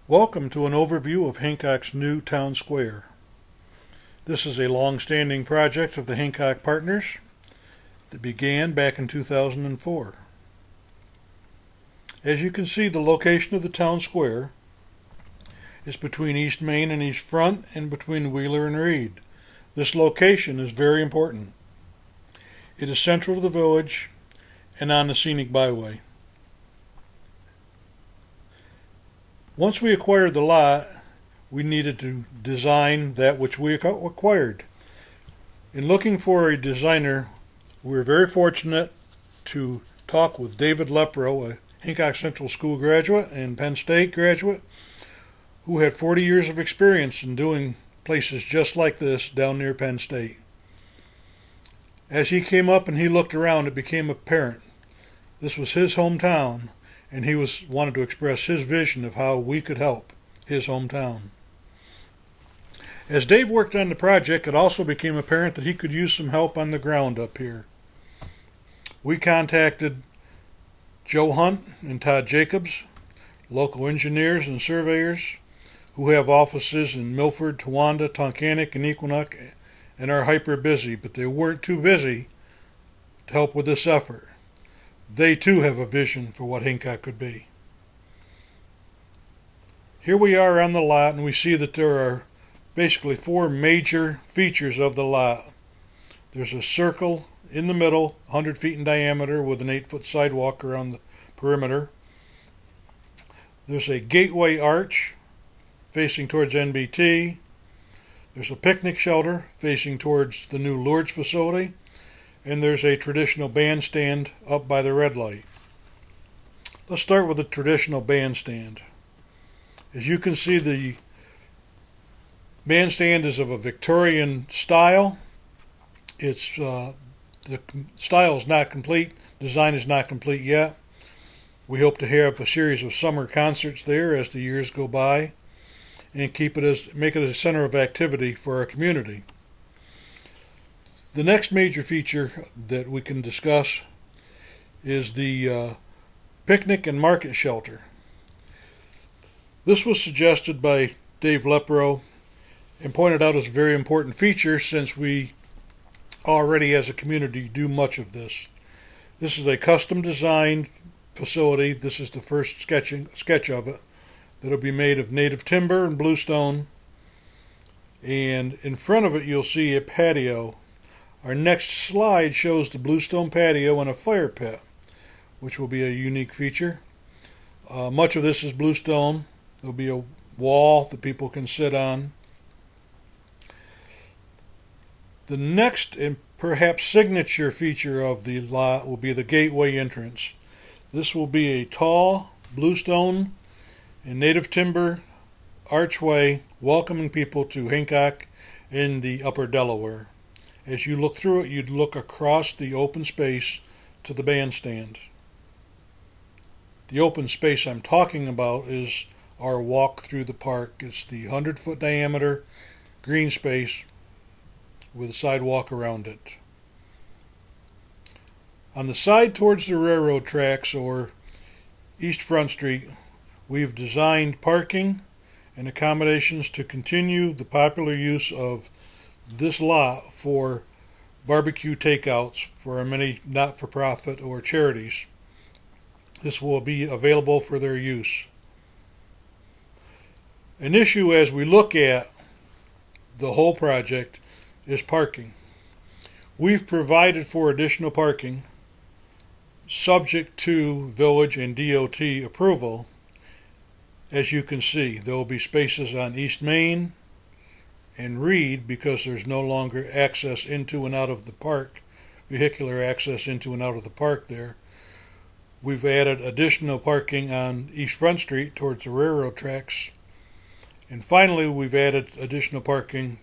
Welcome to an overview of Hancock's new town square. This is a long-standing project of the Hancock Partners that began back in 2004. As you can see, the location of the town square is between East Main and East Front and between Wheeler and Reed. This location is very important. It is central to the village and on the scenic byway. Once we acquired the lot, we needed to design that which we acquired. In looking for a designer, we were very fortunate to talk with David Lepro, a Hancock Central School graduate and Penn State graduate, who had 40 years of experience in doing places just like this down near Penn State. As he came up and he looked around, it became apparent this was his hometown, and he wanted to express his vision of how we could help his hometown. As Dave worked on the project, it also became apparent that he could use some help on the ground up here. We contacted Joe Hunt and Todd Jacobs, local engineers and surveyors who have offices in Milford, Towanda, Tunkhannock, and Equinox, and are hyper busy, but they weren't too busy to help with this effort. They too have a vision for what Hancock could be. Here we are on the lot, and we see that there are basically four major features of the lot. There's a circle in the middle, 100 feet in diameter, with an 8-foot sidewalk around the perimeter. There's a gateway arch facing towards NBT. There's a picnic shelter facing towards the new Lourdes facility. And there's a traditional bandstand up by the red light. Let's start with the traditional bandstand. As you can see, the bandstand is of a Victorian style. It's the style is not complete. Design is not complete yet. We hope to have a series of summer concerts there as the years go by, and make it a center of activity for our community. The next major feature that we can discuss is the picnic and market shelter. This was suggested by Dave Lepro and pointed out as a very important feature since we already as a community do much of this. This is a custom designed facility. This is the first sketch of it. That'll be made of native timber and bluestone. And in front of it you'll see a patio. Our next slide shows the Bluestone Patio and a fire pit, which will be a unique feature. Much of this is bluestone. There'll be a wall that people can sit on. The next and perhaps signature feature of the lot will be the gateway entrance. This will be a tall bluestone and native timber archway welcoming people to Hancock in the upper Delaware. As you look through it, you'd look across the open space to the bandstand. The open space I'm talking about is our walk through the park. It's the 100-foot diameter green space with a sidewalk around it. On the side towards the railroad tracks, or East Front Street, we've designed parking and accommodations to continue the popular use of this lot for barbecue takeouts for many not-for-profit or charities. This will be available for their use. An issue as we look at the whole project is parking. We've provided for additional parking subject to village and DOT approval. As you can see, there will be spaces on East Main and Reed because there's no longer access into and out of the park, vehicular access into and out of the park there. We've added additional parking on East Front Street towards the railroad tracks. And finally, we've added additional parking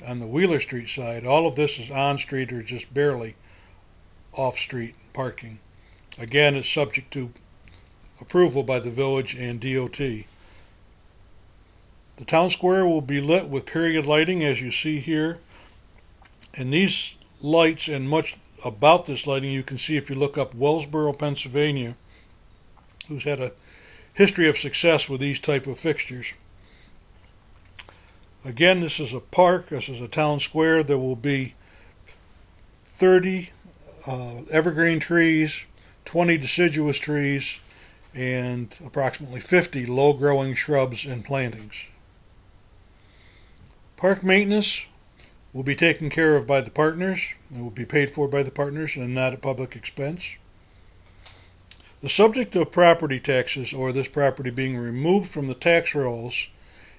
on the Wheeler Street side. All of this is on-street or just barely off-street parking. Again, it's subject to approval by the village and DOT. The town square will be lit with period lighting, as you see here. And these lights and much about this lighting you can see if you look up Wellsboro, Pennsylvania, who's had a history of success with these type of fixtures. Again, this is a park, this is a town square. There will be 30 evergreen trees, 20 deciduous trees, and approximately 50 low-growing shrubs and plantings. Park maintenance will be taken care of by the partners. It will be paid for by the partners and not at public expense. The subject of property taxes, or this property being removed from the tax rolls,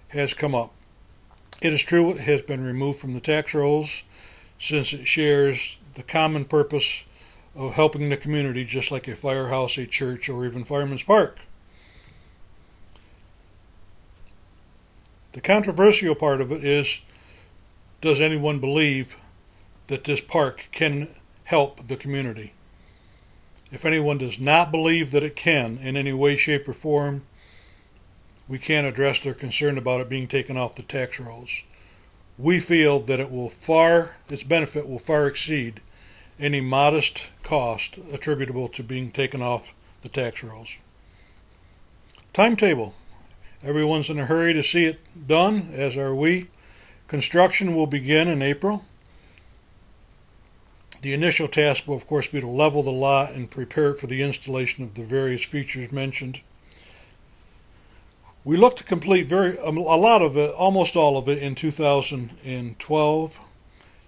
has come up. It is true it has been removed from the tax rolls since it shares the common purpose of helping the community, just like a firehouse, a church, or even Fireman's Park. The controversial part of it is, does anyone believe that this park can help the community? If anyone does not believe that it can in any way, shape, or form, we can't address their concern about it being taken off the tax rolls. We feel that its benefit will far exceed any modest cost attributable to being taken off the tax rolls. Timetable. Everyone's in a hurry to see it done, as are we. Construction will begin in April. The initial task will, of course, be to level the lot and prepare it for the installation of the various features mentioned. We look to complete a lot of it, almost all of it, in 2012.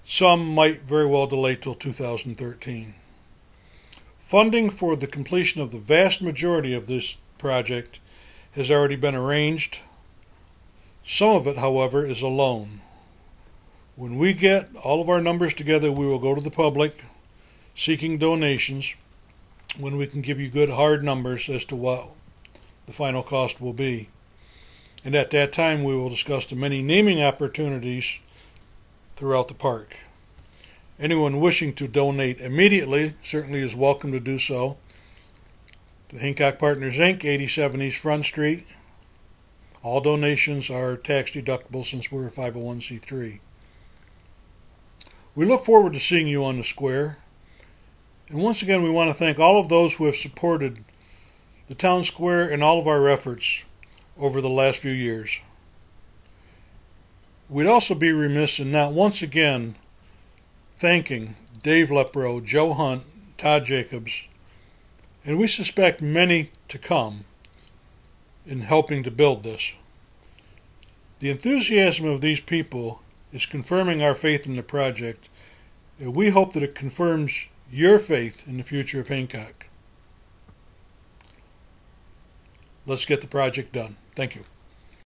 Some might very well delay till 2013. Funding for the completion of the vast majority of this project has already been arranged. Some of it, however, is a loan. When we get all of our numbers together, we will go to the public seeking donations when we can give you good hard numbers as to what the final cost will be. And at that time, we will discuss the many naming opportunities throughout the park. Anyone wishing to donate immediately certainly is welcome to do so. The Hancock Partners, Inc., 87 East Front Street. All donations are tax deductible since we're a 501c3. We look forward to seeing you on the square. And once again, we want to thank all of those who have supported the town square and all of our efforts over the last few years. We'd also be remiss in not once again thanking Dave Lepro, Joe Hunt, Todd Jacobs, and we suspect many to come in helping to build this. The enthusiasm of these people is confirming our faith in the project, and we hope that it confirms your faith in the future of Hancock. Let's get the project done. Thank you.